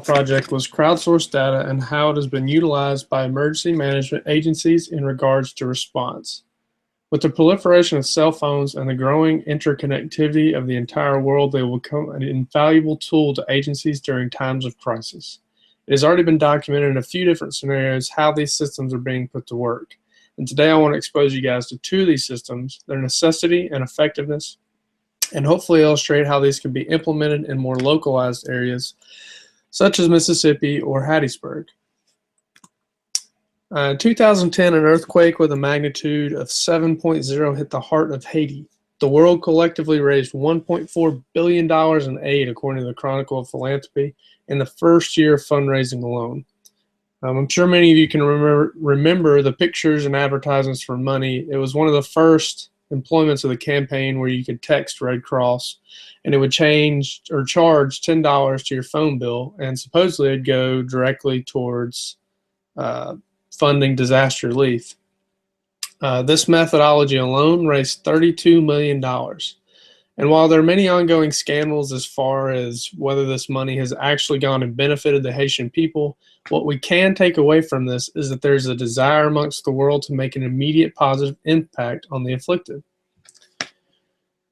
project was crowdsourced data and how it has been utilized by emergency management agencies in regards to response. With the proliferation of cell phones and the growing interconnectivity of the entire world, they will become an invaluable tool to agencies during times of crisis. It has already been documented in a few different scenarios how these systems are being put to work. And today I want to expose you guys to two of these systems, their necessity and effectiveness, and hopefully illustrate how these can be implemented in more localized areas, such as Mississippi or Hattiesburg. In 2010, an earthquake with a magnitude of 7.0 hit the heart of Haiti. The world collectively raised $1.4 billion in aid, according to the Chronicle of Philanthropy, in the first year of fundraising alone. I'm sure many of you can remember the pictures and advertisements for money. It was one of the first employments of the campaign where you could text Red Cross and it would change or charge $10 to your phone bill, and supposedly it'd go directly towards funding disaster relief. This methodology alone raised $32 million. And while there are many ongoing scandals as far as whether this money has actually gone and benefited the Haitian people, what we can take away from this is that there's a desire amongst the world to make an immediate positive impact on the afflicted.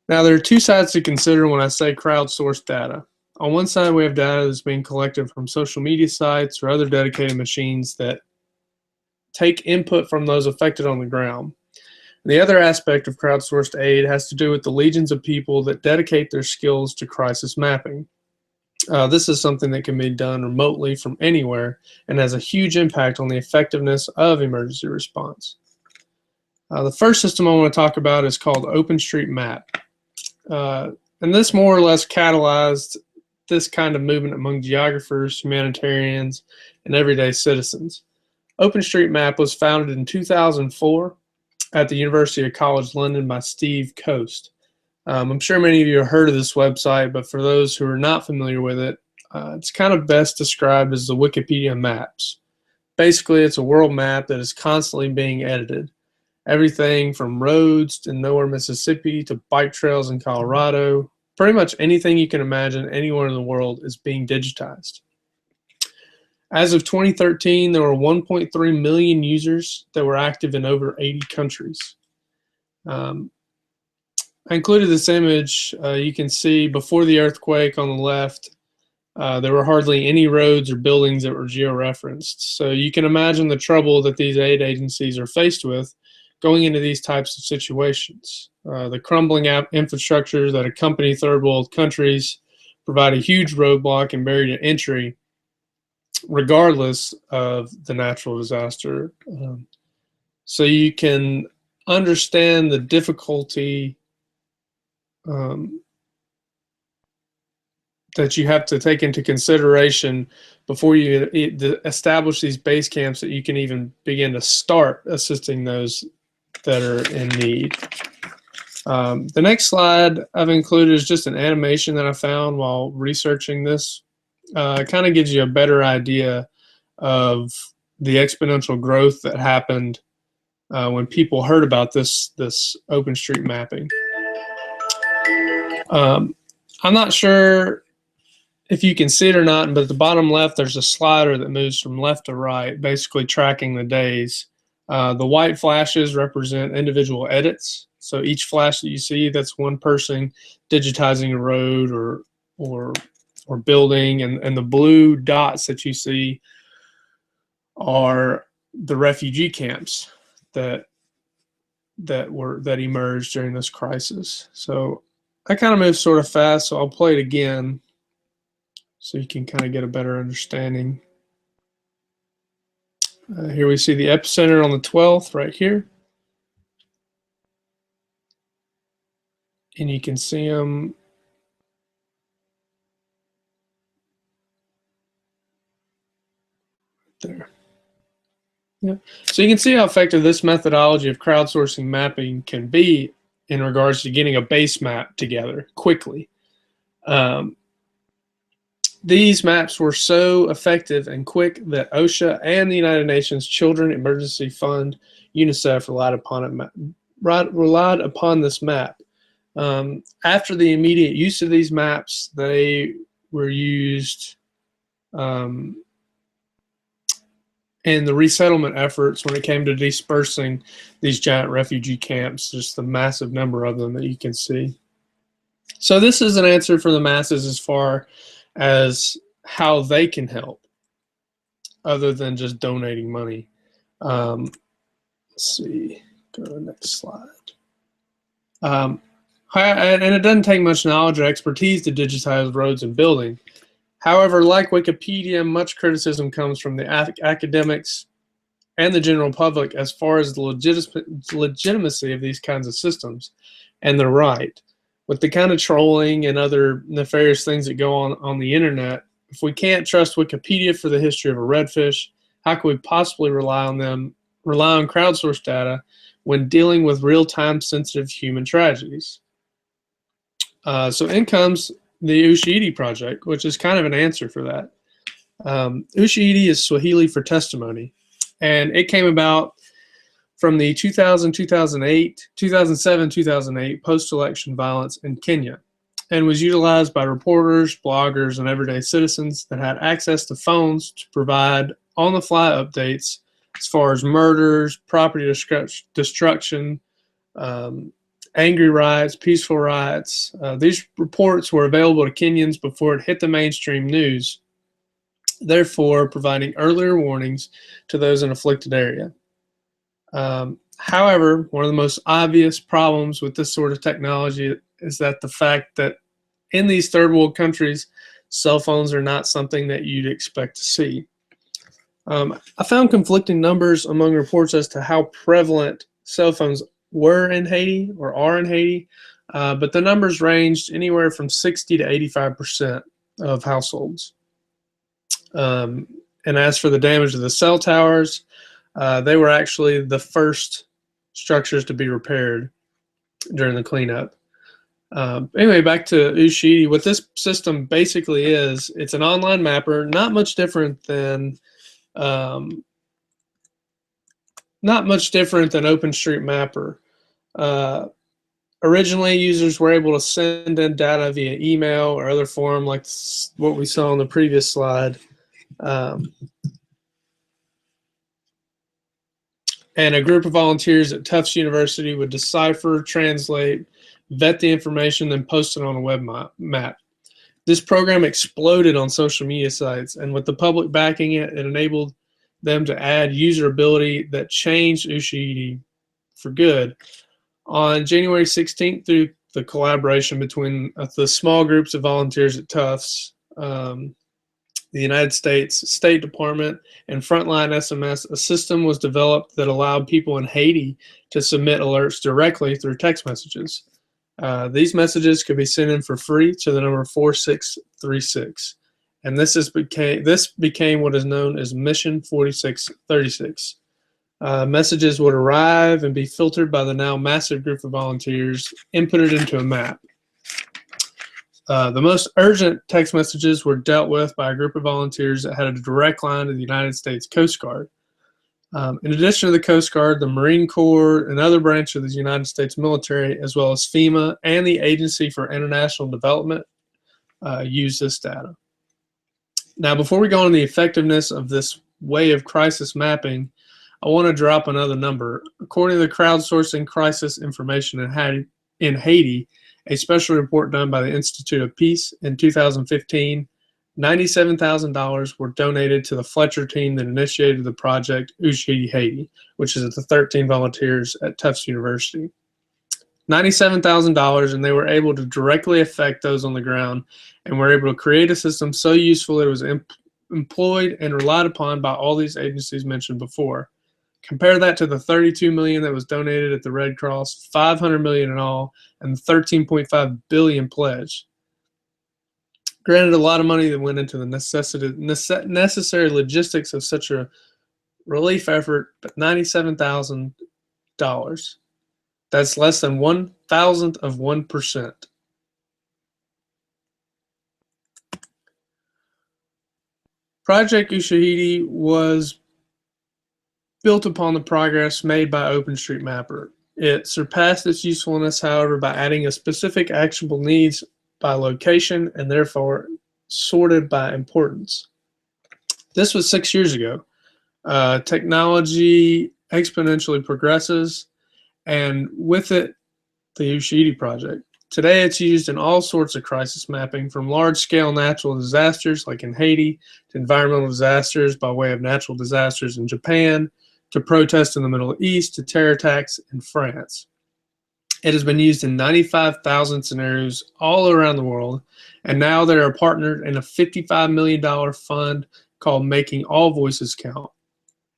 Now, there are two sides to consider when I say crowdsourced data. On one side, we have data that's being collected from social media sites or other dedicated machines that take input from those affected on the ground. The other aspect of crowdsourced aid has to do with the legions of people that dedicate their skills to crisis mapping. This is something that can be done remotely from anywhere and has a huge impact on the effectiveness of emergency response. The first system I want to talk about is called OpenStreetMap. And this more or less catalyzed this kind of movement among geographers, humanitarians, and everyday citizens. OpenStreetMap was founded in 2004 at the University of College London by Steve Coast. I'm sure many of you have heard of this website, but for those who are not familiar with it, it's kind of best described as the Wikipedia Maps. Basically, it's a world map that is constantly being edited. Everything from roads in nowhere, Mississippi, to bike trails in Colorado. Pretty much anything you can imagine anywhere in the world is being digitized. As of 2013, there were 1.3 million users that were active in over 80 countries. I included this image. You can see before the earthquake on the left, there were hardly any roads or buildings that were georeferenced. So you can imagine the trouble that these aid agencies are faced with going into these types of situations. The crumbling infrastructures that accompany third world countries provide a huge roadblock and barrier to entry, regardless of the natural disaster. So you can understand the difficulty that you have to take into consideration before you establish these base camps, that you can even begin to start assisting those that are in need. The next slide I've included is just an animation that I found while researching this. It kind of gives you a better idea of the exponential growth that happened when people heard about this OpenStreet mapping. I'm not sure if you can see it or not, but at the bottom left, there's a slider that moves from left to right, basically tracking the days. The white flashes represent individual edits. So each flash that you see, that's one person digitizing a road or building, and the blue dots that you see are the refugee camps that emerged during this crisis. So I kind of moved sort of fast, so I'll play it again so you can kind of get a better understanding. Here we see the epicenter on the 12th right here. And you can see them there. Yeah. So you can see how effective this methodology of crowdsourcing mapping can be in regards to getting a base map together quickly. These maps were so effective and quick that OSHA and the United Nations Children Emergency Fund, UNICEF, relied upon this map. After the immediate use of these maps, they were used um, and the resettlement efforts when it came to dispersing these giant refugee camps, just the massive number of them that you can see. So this is an answer for the masses as far as how they can help, other than just donating money. Let's see, go to the next slide. And it doesn't take much knowledge or expertise to digitize roads and buildings. However, like Wikipedia, much criticism comes from the academics and the general public as far as the legitimacy of these kinds of systems. And they're right. With the kind of trolling and other nefarious things that go on the internet, if we can't trust Wikipedia for the history of a redfish, how can we possibly rely on crowdsourced data when dealing with real-time sensitive human tragedies? So in comes the Ushahidi project, which is kind of an answer for that. Ushahidi is Swahili for testimony, and it came about from the 2007-2008 post-election violence in Kenya, and was utilized by reporters, bloggers, and everyday citizens that had access to phones to provide on-the-fly updates as far as murders, property destruction, angry riots, peaceful riots. These reports were available to Kenyans before it hit the mainstream news, therefore providing earlier warnings to those in afflicted area. However, one of the most obvious problems with this sort of technology is that the fact that in these third world countries, cell phones are not something that you'd expect to see. I found conflicting numbers among reports as to how prevalent cell phones were in Haiti or are in Haiti, but the numbers ranged anywhere from 60 to 85% of households. And as for the damage to the cell towers, they were actually the first structures to be repaired during the cleanup. Anyway, back to Ushahidi. What this system basically is, it's an online mapper, not much different than OpenStreetMapper. Originally, users were able to send in data via email or other form, like what we saw on the previous slide. And a group of volunteers at Tufts University would decipher, translate, vet the information, then post it on a web map. This program exploded on social media sites, and with the public backing it, it enabled them to add usability that changed Ushahidi for good. On January 16th, through the collaboration between the small groups of volunteers at Tufts, the United States State Department, and Frontline SMS, a system was developed that allowed people in Haiti to submit alerts directly through text messages. These messages could be sent in for free to the number 4636, and this became what is known as Mission 4636. Messages would arrive and be filtered by the now massive group of volunteers, inputted into a map. The most urgent text messages were dealt with by a group of volunteers that had a direct line to the United States Coast Guard. In addition to the Coast Guard, the Marine Corps, and other branches of the United States military, as well as FEMA and the Agency for International Development, use this data. Now, before we go on the effectiveness of this way of crisis mapping, I want to drop another number. According to the crowdsourcing crisis information in Haiti, a special report done by the Institute of Peace in 2015, $97,000 were donated to the Fletcher team that initiated the project Ushahidi Haiti, which is the 13 volunteers at Tufts University. $97,000, and they were able to directly affect those on the ground, and were able to create a system so useful it was employed and relied upon by all these agencies mentioned before. Compare that to the $32 million that was donated at the Red Cross, $500 million in all, and the $13.5 billion pledged. Granted, a lot of money that went into the necessary logistics of such a relief effort, but $97,000. That's less than 1,000th of 1%. Project Ushahidi was built upon the progress made by OpenStreetMapper. It surpassed its usefulness, however, by adding a specific actionable needs by location and therefore sorted by importance. This was 6 years ago. Technology exponentially progresses, and with it, the Ushahidi project. Today, it's used in all sorts of crisis mapping, from large-scale natural disasters like in Haiti, to environmental disasters by way of natural disasters in Japan, to protests in the Middle East, to terror attacks in France. It has been used in 95,000 scenarios all around the world, and now they are partnered in a $55 million fund called Making All Voices Count.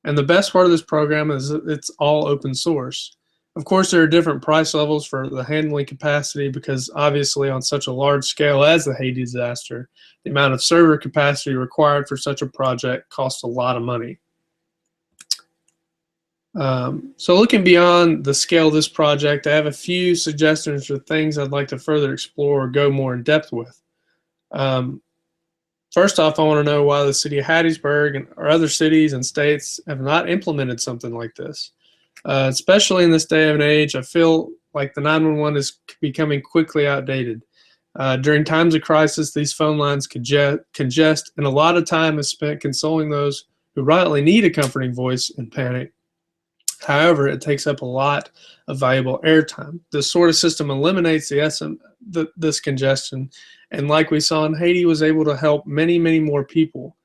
And the best part of this program is that it's all open source. Of course, there are different price levels for the handling capacity because obviously on such a large scale as the Haiti disaster, the amount of server capacity required for such a project costs a lot of money. So looking beyond the scale of this project, I have a few suggestions for things I'd like to further explore or go more in depth with. First off, I want to know why the city of Hattiesburg or other cities and states have not implemented something like this. Especially in this day and age, I feel like the 911 is becoming quickly outdated. During times of crisis, these phone lines congest, and a lot of time is spent consoling those who rightly need a comforting voice in panic. However, it takes up a lot of valuable airtime. This sort of system eliminates this congestion, and like we saw in Haiti, was able to help many, many more people.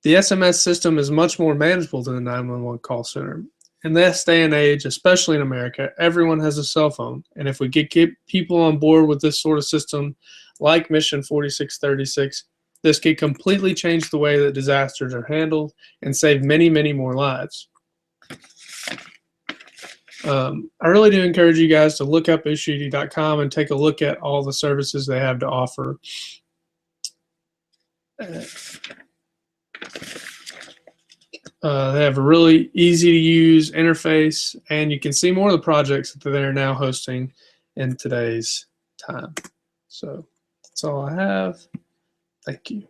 The SMS system is much more manageable than the 911 call center. In this day and age, especially in America, everyone has a cell phone, and if we get people on board with this sort of system, like Mission 4636, this could completely change the way that disasters are handled and save many, many more lives. I really do encourage you guys to look up ushahidi.com and take a look at all the services they have to offer. They have a really easy to use interface, and you can see more of the projects that they're now hosting in today's time. So that's all I have. Thank you.